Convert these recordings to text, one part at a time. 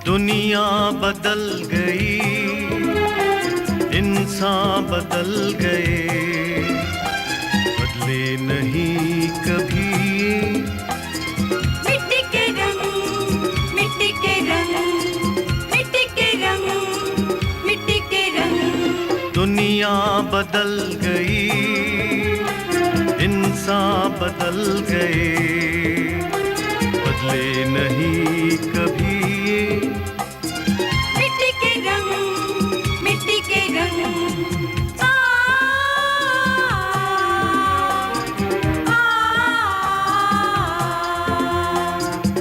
दुनिया बदल गई, इंसान बदल गए, बदले नहीं कभी। मिट्टी के रंग, मिट्टी के रंग, मिट्टी के रंग, मिट्टी के रंग। दुनिया बदल गई, इंसान बदल गए, बदले नहीं कभी। मिट्टी के रंग, मिट्टी के रंग।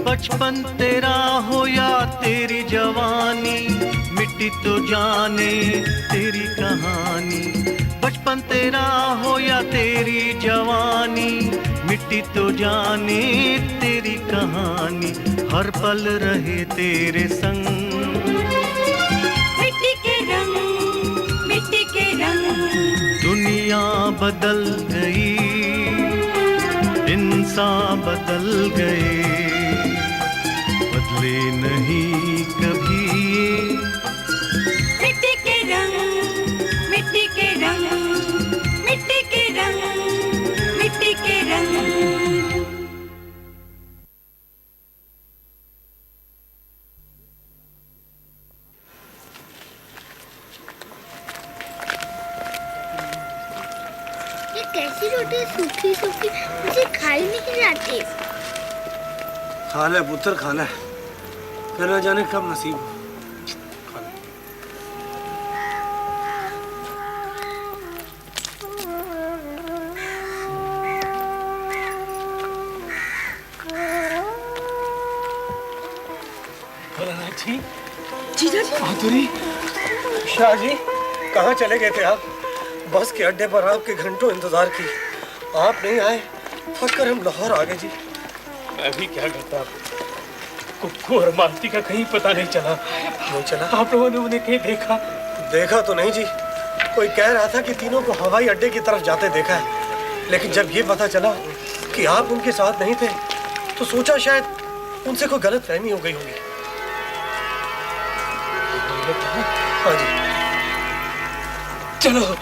बचपन तेरा हो या तेरी जवानी, मिट्टी तो जाने तेरी कहानी। बचपन तेरा हो या तेरी जवानी, मिट्टी तो जाने तेरी कहानी। हर पल रहे तेरे संग। मिट्टी के रंग, मिट्टी के रंग। दुनिया बदल गई, इंसान बदल गए, बदले नहीं कभी। मिट्टी के रंग, मिट्टी के रंग, मिट्टी के रंग, मिट्टी के रंग। ये कैसी रोटी सूखी सूखी मुझे खाई नहीं जाती। खा ले पुत्र, खा ले, फिर न जाने कब नसीब हो। जी जीजा जी, माधुरी, शाह जी, कहाँ चले गए थे आप? बस के अड्डे पर आपके घंटों इंतजार की, आप नहीं आए, थक कर हम लाहौर आ गए जी। मैं भी क्या करता, कुक्कू और मालती का कहीं पता नहीं चला। नहीं चला? आप लोगों ने उन्हें कहीं देखा? देखा तो नहीं जी, कोई कह रहा था कि तीनों को हवाई अड्डे की तरफ जाते देखा है, लेकिन जब ये पता चला कि आप उनके साथ नहीं थे तो सोचा शायद उनसे कोई गलत फहमी हो गई होगी। हाँ जी, चलो।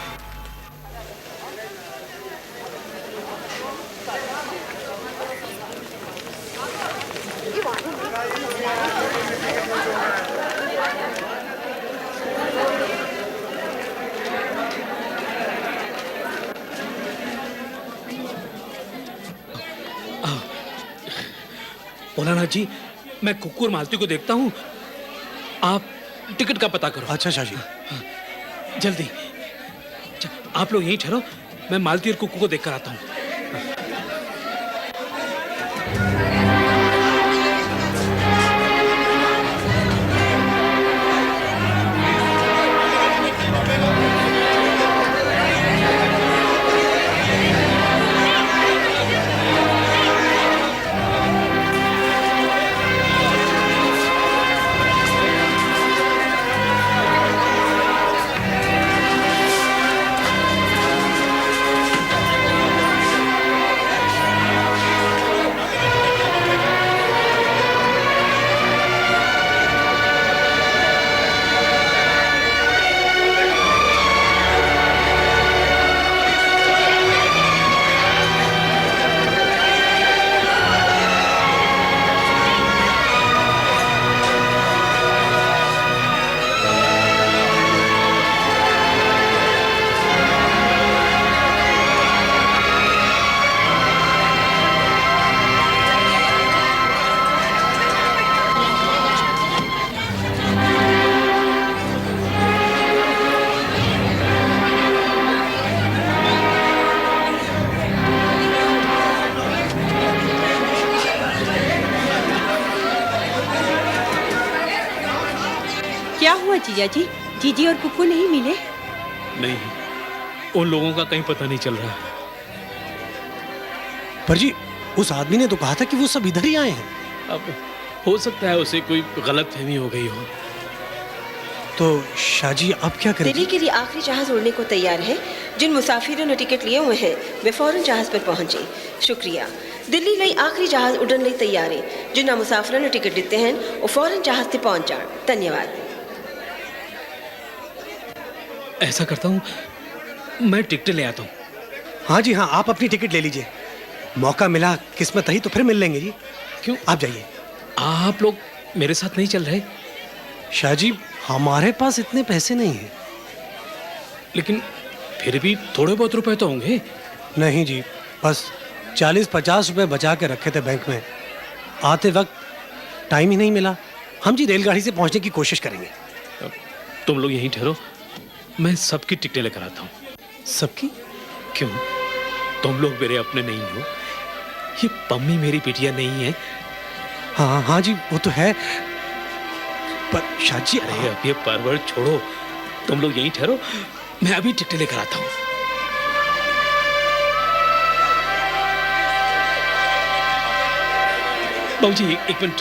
मौलाना जी, मैं कुक्कू और मालती को देखता हूँ, आप टिकट का पता करो। अच्छा शाह जी। जल्दी। आप लोग यहीं ठहरो, मैं मालती और कुक्कू को देख कर आता हूँ। क्या हुआ जीजा जी? जीजी और कुक्कू नहीं मिले? नहीं, उन लोगों का कहीं पता नहीं चल रहा। पर जी, उस आदमी ने तो कहा था कि वो सब इधर ही आए हैं। अब हो सकता है उसे कोई गलतफहमी हो गई हो। तो शाह जी, अब क्या करें? दिल्ली के लिए आखिरी जहाज उड़ने को तैयार है। जिन मुसाफिरों ने टिकट लिए हुए हैं वे फौरन जहाज पर पहुंचे। शुक्रिया। दिल्ली ਲਈ ਆਖਰੀ ਜਹਾਜ਼ ਉੱਡਣ ਲਈ ਤਿਆਰ ਹੈ। ਜਿਨ੍ਹਾਂ ਮੁਸਾਫਰਾਂ ਨੂੰ ਟਿਕਟ ਦਿੱਤੇ ਹਨ ਉਹ ਫੌਰਨ ਜਹਾਜ਼ ਤੇ ਪਹੁੰਚ ਜਾਣ। ਧੰਨਵਾਦ। ऐसा करता हूँ, मैं टिकट ले आता हूँ। हाँ जी हाँ, आप अपनी टिकट ले लीजिए। मौका मिला, किस्मत रही तो फिर मिल लेंगे जी। क्यों? आप जाइए। आप लोग मेरे साथ नहीं चल रहे? शाह जी, हमारे पास इतने पैसे नहीं हैं। लेकिन फिर भी थोड़े बहुत रुपए तो होंगे। नहीं जी, बस 40-50 रुपए बचा के रखे थे बैंक में। आते वक्त टाइम ही नहीं मिला। हम जी रेलगाड़ी से पहुंचने की कोशिश करेंगे। तुम लोग यहीं ठहरो, मैं सबकी टिकटें लेकर आता हूँ। सबकी? क्यों? तुम लोग मेरे अपने नहीं हो। ये पम्मी मेरी बिटिया नहीं है। हाँ हाँ जी, वो तो है, पर शाह जी अरे अब ये परवर छोड़ो, तुम लोग यहीं ठहरो, मैं अभी टिकटें लेकर आता हूँ। बाबू जी एक मिनट।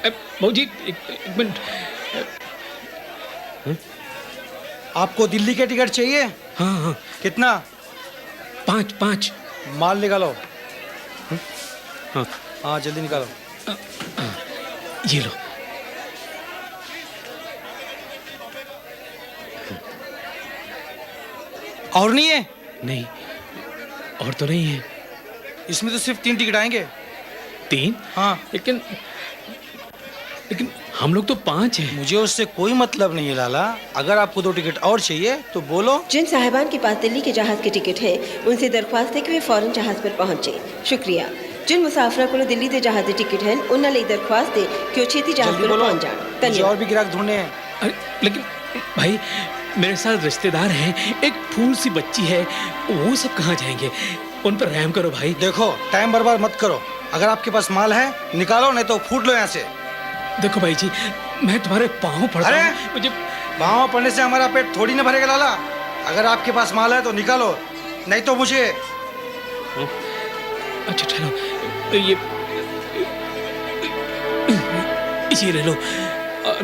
बाबू जी एक मिनट। आपको दिल्ली के टिकट चाहिए? हाँ हाँ। कितना? 5 माल निकालो। हाँ हाँ जल्दी निकालो। ये लो। और नहीं है? नहीं, और तो नहीं है। इसमें तो सिर्फ 3 टिकट आएंगे। 3? हाँ। लेकिन हम लोग तो 5 हैं। मुझे उससे कोई मतलब नहीं है लाला। अगर आपको 2 टिकट और चाहिए तो बोलो। जिन साहिबान के पास दिल्ली के जहाज की टिकट है उनसे दरख्वास्त है कि वे फौरन जहाज पर पहुंचे। शुक्रिया। जिन मुसाफिरों को दिल्ली के जहाज की टिकट है उन्हें लिए दरख्वास्त है कि वो छेती जहाज जल्दी पर बोलो। पहुंच जाए। मुझे और धन्यवाद। भी ग्राहक ढूंढने हैं। अरे लेकिन भाई, मेरे साथ रिश्तेदार हैं, एक फूल सी बच्ची है, वो सब कहाँ जाएंगे? उन पर रहम करो भाई। देखो, टाइम बर्बाद मत करो। अगर आपके पास माल है निकालो, नहीं तो फूट लो यहाँ से। देखो भाई जी, मैं तुम्हारे पाँव पड़ता अरे! हूँ, मुझे पाँव पड़ने से हमारा पेट थोड़ी ना भरेगा लाला। अगर आपके पास माल है तो निकालो, नहीं तो मुझे। अच्छा ठहरो, ये ले लो, और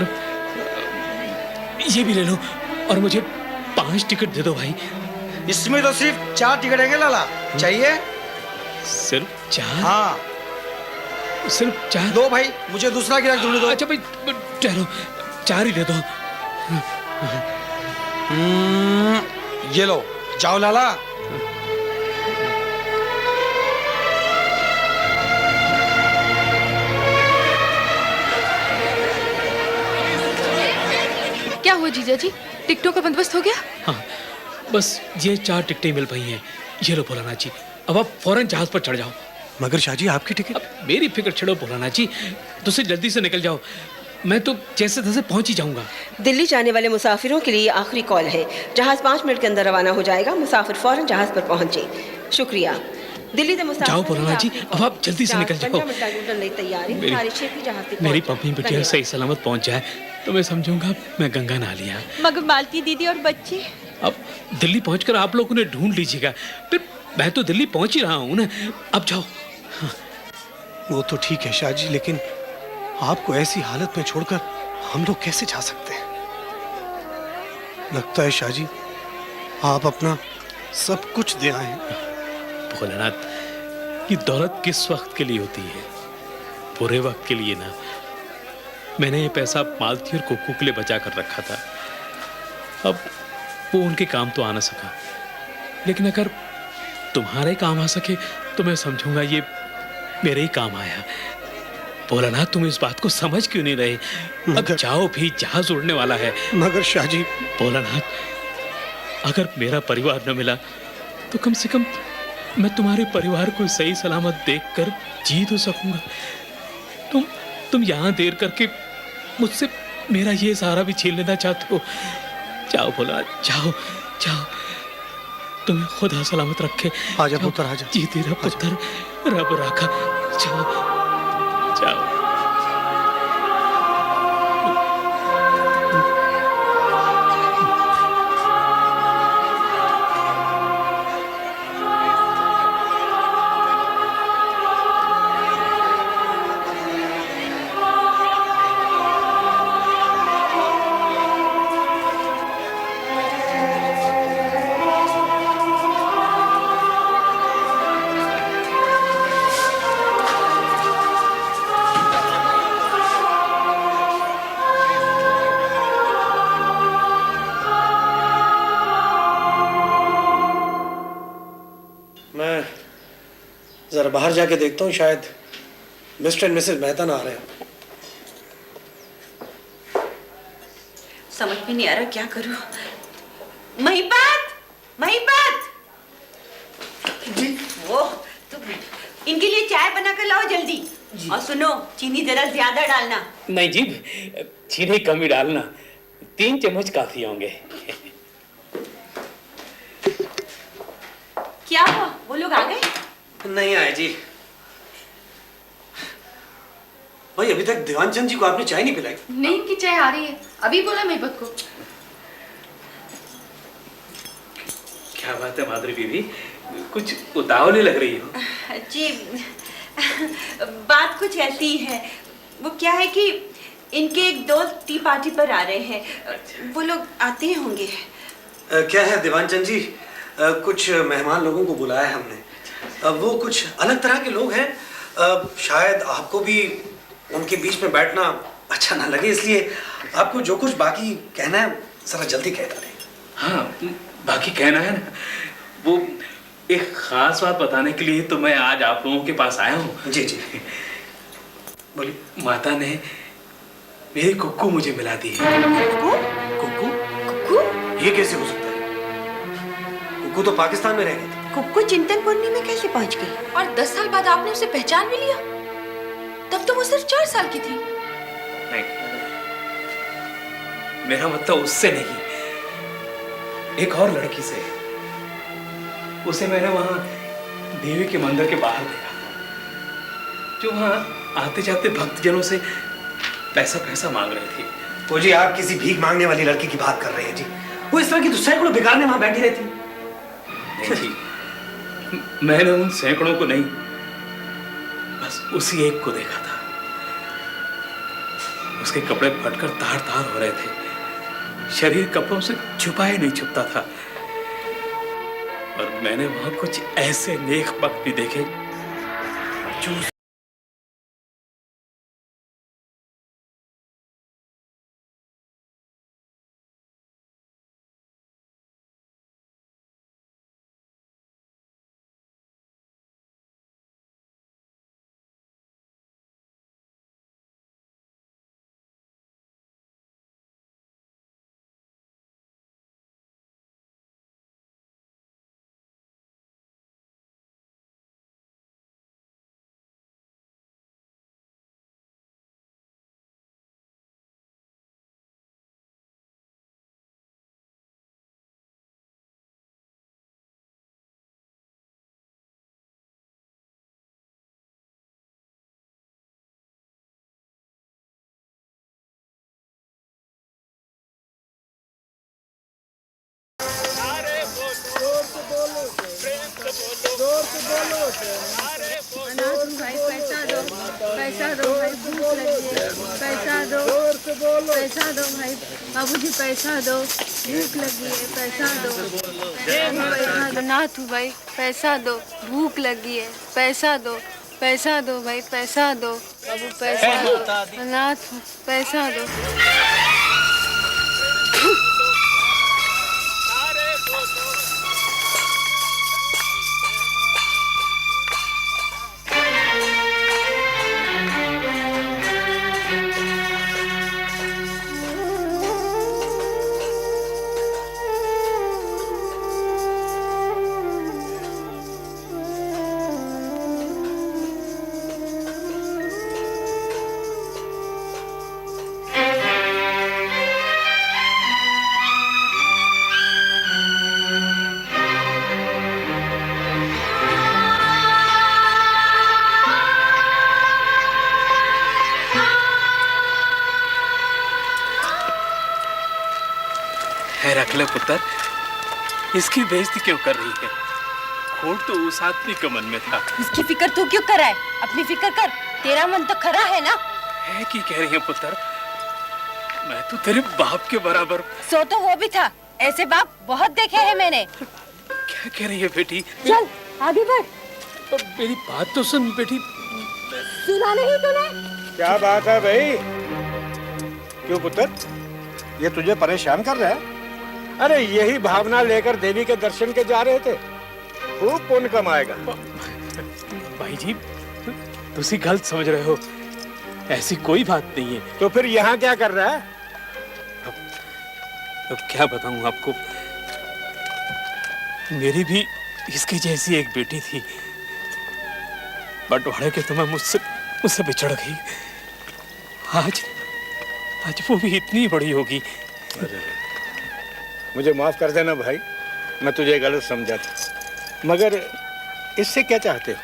ये भी ले लो, और मुझे 5 टिकट दे दो भाई। इसमें तो सिर्फ 4 टिकट आएंगे लाला। चाहिए? सिर्फ 4? हाँ। सिर्फ 4? दो भाई, मुझे दूसरा गिराक ढूंढ दो। अच्छा भाई ठहरो, 4 ही दे दो। ये लो, जाओ लाला। क्या हुआ जीजा जी, टिकटों का बंदोबस्त हो गया? हाँ, बस ये 4 टिकटें मिल पाई हैं। ये लो भोलानाथ जी, अब आप फौरन जहाज पर चढ़ जाओ। मगर शाह जी, आपकी टिकट? अब मेरी फिक्र छोड़ो भोलानाथ जी, तुझसे जल्दी से निकल जाओ। मैं तो जैसे तैसे पहुंच ही जाऊंगा। दिल्ली जाने वाले मुसाफिरों के लिए आखिरी कॉल है। जहाज 5 मिनट के अंदर रवाना हो जाएगा। मुसाफिर फौरन जहाज पर पहुंचे। शुक्रिया। दिल्ली से जाओ भोलानाथ जी, अब आप जल्दी से निकल जाओ। मेरी पम्मी बिटिया सही सलामत पहुंच जाए तो मैं समझूंगा मैं गंगा नहा लिया। मगर मालती दीदी और बच्चे? अब दिल्ली पहुंचकर आप लोग उन्हें ढूंढ लीजिएगा। फिर मैं तो दिल्ली पहुंच ही रहा हूँ ना। अब जाओ। हाँ। वो तो ठीक है शाह जी, लेकिन आपको ऐसी हालत में छोड़कर हम लोग कैसे जा सकते हैं? लगता है शाह जी, आप अपना सब कुछ दे आए हैं। भोलानाथ, ये दौलत किस वक्त के लिए होती है? बुरे वक्त के लिए ना। मैंने ये पैसा मालती और कुक्कू के लिए बचा कर रखा था। अब वो उनके काम तो आ ना सका, लेकिन अगर तुम्हारे काम आ सके तो मैं समझूंगा ये मेरे ही काम आया। भोलानाथ, तुम इस बात को समझ क्यों नहीं रहे? अब जाओ भी, जहाज उड़ने वाला है। मगर शाह जी। भोलानाथ, अगर मेरा परिवार न मिला तो कम से कम मैं तुम्हारे परिवार को सही सलामत देखकर जी तो सकूंगा। तुम यहाँ देर करके मुझसे मेरा ये सहारा भी छीन लेना चाहते हो। जाओ भोलानाथ, जाओ जाओ, तुम्हें खुदा सलामत रखे। आजा पुत्र, आजा। जी तेरा पुत्र रब राखा। जाओ जाओ। जरा बाहर जाके देखता हूँ, शायद मिस्टर एंड मिसेस मेहता ना आ रहे हैं। समझ में नहीं आ रहा क्या करूं। महिपात, महिपात जी, वो तुम इनके लिए चाय बनाकर लाओ जल्दी। और सुनो, चीनी जरा ज्यादा डालना। नहीं जी, चीनी कम ही डालना, 3 चम्मच काफी होंगे। क्या हुआ, वो लोग आ गए? नहीं आए जी। भाई अभी तक देवानचंद जी को आपने चाय नहीं पिलाई? नहीं, इनकी चाय आ रही है, अभी बोला महिपत को। क्या बात है माधुरी बीवी, कुछ उतावली लग रही हो? जी, बात कुछ ऐसी है। वो क्या है कि इनके एक दोस्त टी पार्टी पर आ रहे हैं, वो लोग आते होंगे। क्या है देवानचंद जी, कुछ मेहमान लोगों को बुलाया है हमने। वो कुछ अलग तरह के लोग हैं, शायद आपको भी उनके बीच में बैठना अच्छा ना लगे, इसलिए आपको जो कुछ बाकी कहना है जरा जल्दी कह दें। हाँ, बाकी कहना है ना, वो एक खास बात बताने के लिए तो मैं आज आप लोगों के पास आया हूँ। जी जी बोलिए। माता ने मेरी कुक्कू मुझे मिला दी है। कुक्कू? कुक्कू? ये कैसे हो सकता है? कुक्कू तो पाकिस्तान में रह गई थी। कुक्कू चिंतनपुर्णी में कैसे पहुंच गई? और 10 साल बाद आपने उसे पहचान भी लिया? तब तो वो सिर्फ 4 साल की थी। नहीं, मेरा मतलब उससे नहीं, एक और लड़की से। उसे मैंने वहां देवी के मंदिर के बाहर देखा, जो वहां आते जाते भक्तजनों से पैसा मांग रही थी। वो जी, आप किसी भीख मांगने वाली लड़की की बात कर रहे हैं जी। वो इस तरह की तो सैकड़ों बेगारने वहां बैठी रहती। नहीं जी, मैंने उन सैकड़ों को नहीं, बस उसी एक को देखा था। उसके कपड़े फटकर तार-तार हो रहे थे, शरीर कपड़ों से छुपा ही नहीं छुपता था। और मैंने वहां कुछ ऐसे नेक वक्त भी देखे जो पैसा दो भाई, भूख लगी है। पैसा दो, पैसा दो भाई, बाबूजी पैसा दो, भूख लगी है। पैसा दो, पैसा दो नाथ भाई, पैसा दो, भूख लगी है। पैसा दो, पैसा दो भाई, पैसा दो बाबू, पैसा दो नाथ, पैसा दो। रख ले पुत्र, इसकी बेइज्जती क्यों कर रही है? खोट तो उस आदमी के मन में था। इसकी फिक्र तू क्यों कर रहा है? अपनी फिक्र कर, तेरा मन तो खरा है ना। है कि कह रही है पुत्र, मैं तो तेरे बाप के बराबर। सो तो वो भी था, ऐसे बाप बहुत देखे हैं मैंने। क्या कह रही है बेटी? चल आगे बढ़। तो मेरी बात तो सुन बेटी। सुना नहीं तूने? क्या बात है भाई? क्यों पुत्र, ये तुझे परेशान कर रहा है? अरे यही भावना लेकर देवी के दर्शन के जा रहे थे, खूब पुण्य कमाएगा। भाई जी तुसी गलत समझ रहे हो, ऐसी कोई बात नहीं है। तो फिर यहाँ क्या कर रहा है? अब क्या बताऊं आपको, मेरी भी इसकी जैसी एक बेटी थी, बंटवारे के तो मैं मुझसे बिछड़ गई। आज वो भी इतनी बड़ी होगी। मुझे माफ कर देना भाई, मैं तुझे गलत समझा था। मगर इससे क्या चाहते हो?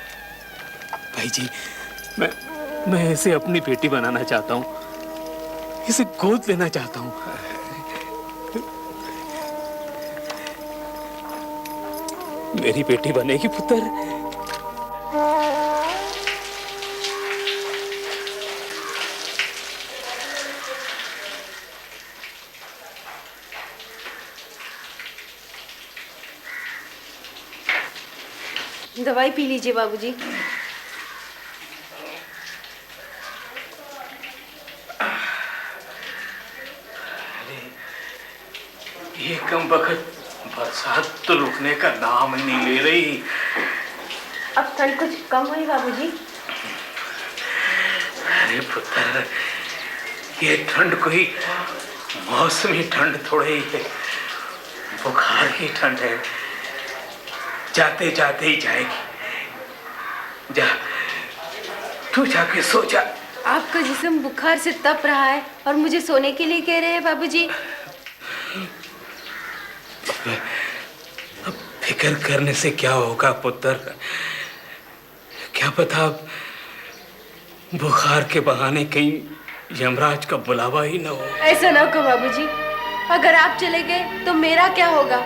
भाई जी मैं इसे अपनी बेटी बनाना चाहता हूँ, इसे गोद लेना चाहता हूँ। मेरी बेटी बनेगी पुत्र। दवाई पी लीजिए बाबूजी। ये कम वक्त बरसात तो रुकने का नाम ही नहीं ले रही। अब ठंड कुछ कम हुई बाबूजी? अरे पुत्र, ये ठंड कोई मौसमी ठंड थोड़ी है, बुखार की ठंड है, जाते जाते ही जाएगी। जा तू जाके सो जा। आपका जिस्म बुखार से तप रहा है और मुझे सोने के लिए कह रहे हैं बाबूजी। अब फिक्र करने से क्या होगा पुत्र, क्या पता बुखार के बहाने कहीं यमराज का बुलावा ही ना हो। ऐसा ना कहो बाबूजी, अगर आप चले गए तो मेरा क्या होगा?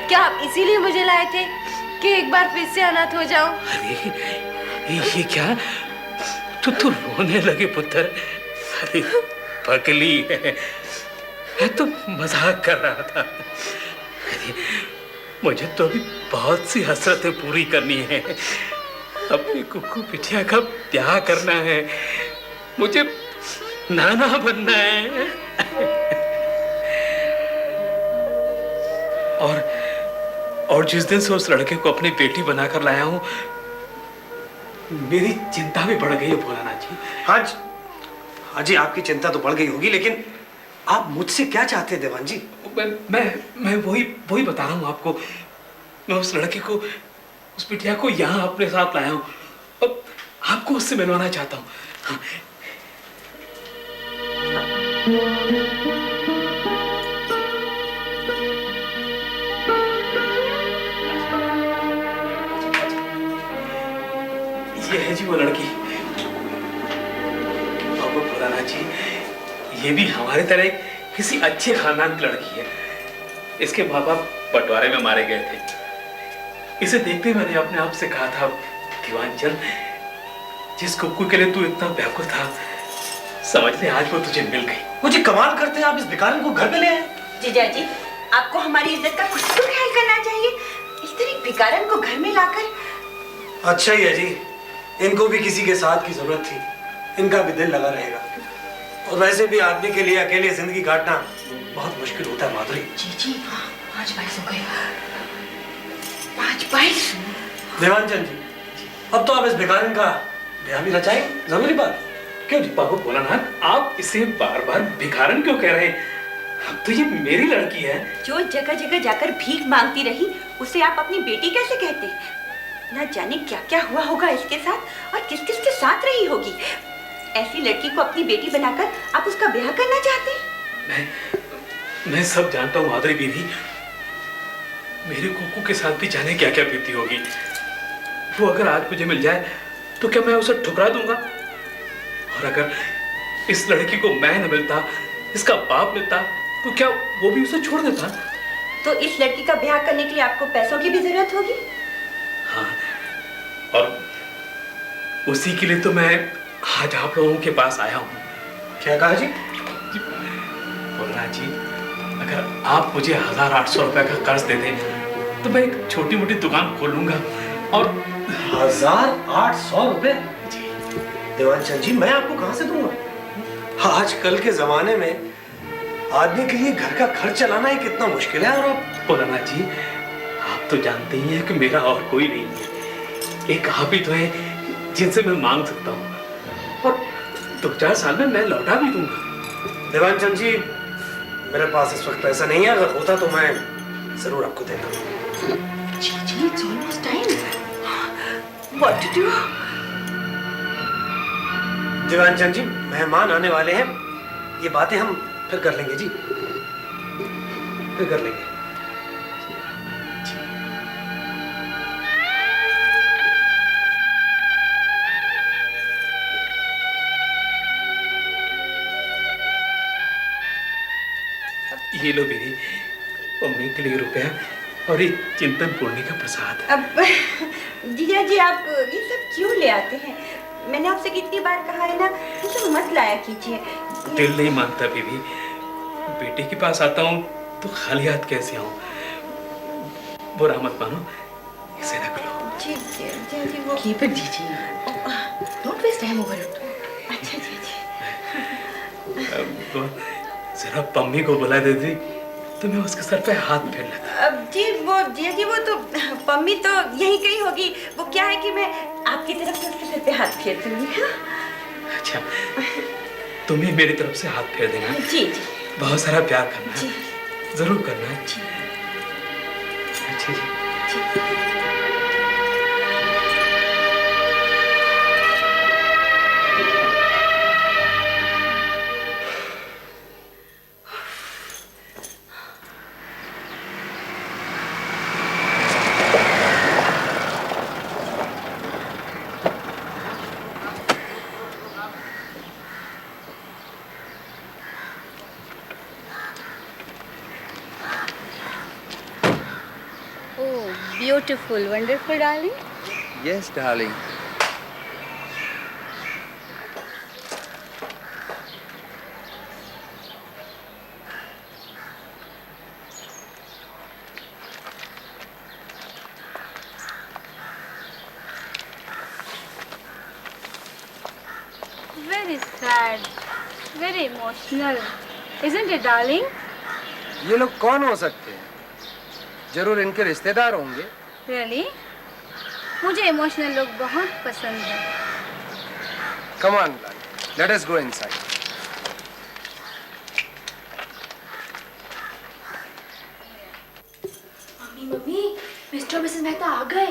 क्या आप इसीलिए मुझे लाए थे कि एक बार फिर से अनाथ हो जाऊं? अरे ये क्या, तू रोने लगे पुत्र? अरे पगली है, मैं तो मजाक कर रहा था। अरे मुझे तो अभी बहुत सी हसरतें पूरी करनी है। अपनी कुक्कू बिटिया का ब्याह करना है, मुझे नाना बनना है। और जिस दिन से उस लड़के को अपनी बेटी बनाकर लाया हूं, मेरी चिंता भी बढ़ गई है भोलानाथ जी। हाँ जी, आपकी चिंता तो बढ़ गई होगी, लेकिन आप मुझसे क्या चाहते हैं देवान जी? मैं वही बता रहा हूँ आपको। मैं उस लड़के को, उस बिटिया को यहाँ अपने साथ लाया हूँ, अब आपको उससे मिलवाना चाहता हूँ। हाँ। ये है जी वो लड़की। बाबू भोलानाथ जी, ये भी हमारे तरह किसी अच्छे खानदान की लड़की है। इसके माँ बाप बंटवारे में मारे गए थे। इसे देखते मैंने अपने आप से कहा था, दीवानचंद, जिस कुक्कू के लिए तू इतना व्याकुल था, समझ ले आज वो तुझे मिल गई। मुझे कमाल करते हैं, आप इस भिखारी को घर में ले आए। जीजा जी, आपको हमारी इज्जत का कुछ तो ख्याल करना चाहिए। इस तरह भिखारन को घर में लाकर। अच्छा ही है जी, इनको भी किसी के साथ की जरूरत थी, इनका भी दिल लगा रहेगा। और वैसे भी आदमी के लिए अकेले जिंदगी काटना बहुत मुश्किल होता है माधुरी। जी 5-22 हो गए। 5-22। देवानचंद जी, अब तो आप इस भिखारिन का ब्याह भी रचाएं, जरूरी बात। क्यों जी बाबू भोलानाथ, आप इसे बार बार भिखारन क्यों कह रहे हैं? अब तो ये मेरी लड़की है। जो जगह जगह जाकर भीख मांगती रही, उसे आप अपनी बेटी कैसे कहते? न जाने क्या क्या हुआ होगा इसके साथ और किस किस के साथ रही होगी। ऐसी लड़की को अपनी बेटी बनाकर आप उसका ब्याह करना चाहते हैं? मैं सब जानता हूँ माधुरी बीवी, मेरे कुक्कू के साथ भी जाने क्या क्या बीती होगी। वो अगर आज मुझे मिल जाए तो क्या मैं उसे ठुकरा दूंगा? और अगर इस लड़की को मैं न मिलता, इसका बाप मिलता, तो क्या वो भी उसे छोड़ देता? तो इस लड़की का ब्याह करने के लिए आपको पैसों की भी जरूरत होगी। हाँ, और उसी के लिए तो मैं आज आप लोगों के पास आया हूँ। क्या कहा जी? भोलानाथ जी, अगर आप मुझे 1800 रुपए का कर्ज दे दें तो मैं एक छोटी मोटी दुकान खोल लूंगा। और 1800 रुपए? जी देवानचंद जी, मैं आपको कहां से दूंगा? आजकल के जमाने में आदमी के लिए घर का खर्च चलाना ही कितना मुश्किल है। और भोलानाथ जी, आप तो जानते ही हैं कि मेरा और कोई नहीं है, एक आप ही तो है जिनसे मैं मांग सकता हूँ, और 2-4 साल में मैं लौटा भी दूंगा। देवानचंद जी, मेरे पास इस वक्त पैसा नहीं है, अगर होता तो मैं जरूर आपको देता। जीजी, it's almost time. What to do? देवानचंद जी, मेहमान आने वाले हैं, ये बातें हम फिर कर लेंगे जी, फिर कर लेंगे। ये लो मेरी मम्मी के लिए रुपया और ये चिंतन पूर्णि का प्रसाद। अब जीजा जी, आप ये सब क्यों ले आते हैं? मैंने आपसे कितनी बार कहा है ना, ये सब मत लाया कीजिए। दिल नहीं मानता बीबी, बेटे के पास आता हूँ तो खाली हाथ कैसे आऊँ? बुरा मत मानो, इसे रख लो। जी जी जी, वो Keep it, Gigi. Don't waste time over it. अच्छा जी जी। वो जरा पम्मी को बुला देती तो मैं उसके सर पे हाथ फेर लेता। अब जी वो तो पम्मी तो यही कहीं होगी। वो क्या है कि मैं आपकी तरफ से उसके सर पे हाथ फेर दूंगी। हाँ? अच्छा, तुम्हें मेरी तरफ से हाथ फेर देना। जी जी। बहुत सारा प्यार करना है, जी। जरूर करना है। जी। अच्छा जी। जी। Beautiful, wonderful, darling. Yes, darling. Very sad, very emotional, isn't it, darling? ये लोग कौन हो सकते हैं? जरूर इनके रिश्तेदार होंगे। Really? मुझे इमोशनल लोग बहुत पसंद हैं। Come on, let us go inside. Mummy, mister और मिसेस मेहता आ गए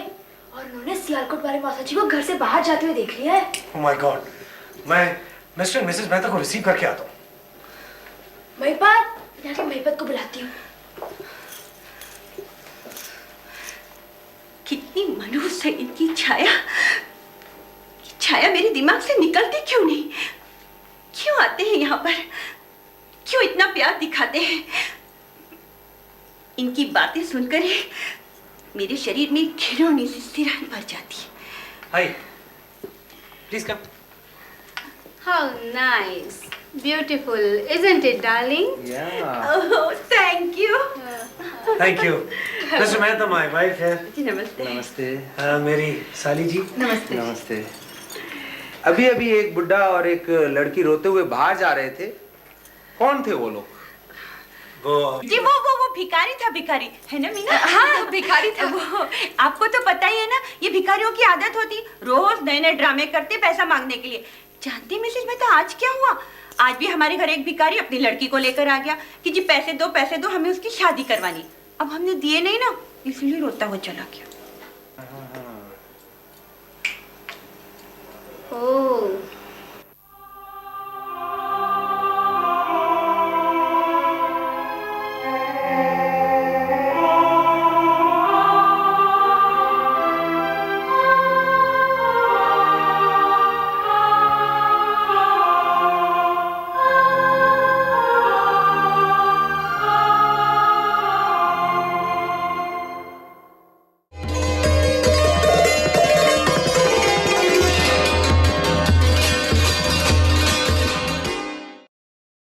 और उन्होंने सियालकोट वाले मौसा जी को घर से बाहर जाते हुए देख लिया है। Oh my God, मैं मिस्टर और मिसेस मेहता को रिसीव करके आता हूँ। महिपात, यहाँ की महिपत को बुलाती हूँ। कितनी मनुष्य है इनकी छाया। छाया मेरे दिमाग से निकलती क्यों नहीं? क्यों आते हैं यहाँ पर? क्यों इतना प्यार दिखाते हैं? इनकी बातें सुनकर ही मेरे शरीर में घिनौनी सी सिरहन भर जाती है। Hi, please come. How nice, beautiful, isn't it, darling? Yeah. Oh, thank you. Thank you. Mister Mehta, my wife है। जी नमस्ते। नमस्ते। मेरी साली जी। नमस्ते। नमस्ते। अभी अभी एक बुड्ढा और एक लड़की रोते हुए बाहर जा रहे थे। कौन थे वो लोग? जी वो भिखारी था, भिखारी है ना मीना? हाँ, भिखारी था। वो आपको तो पता ही है ना, ये भिखारियों की आदत होती, रोज नए नए ड्रामे करते पैसा मांगने के लिए। जानती मिसेज मेहता आज क्या हुआ? आज भी हमारे घर एक भिखारी अपनी लड़की को लेकर आ गया कि जी पैसे दो, हमें उसकी शादी करवानी। अब हमने दिए नहीं ना, इसलिए रोता हुआ चला गया। Oh,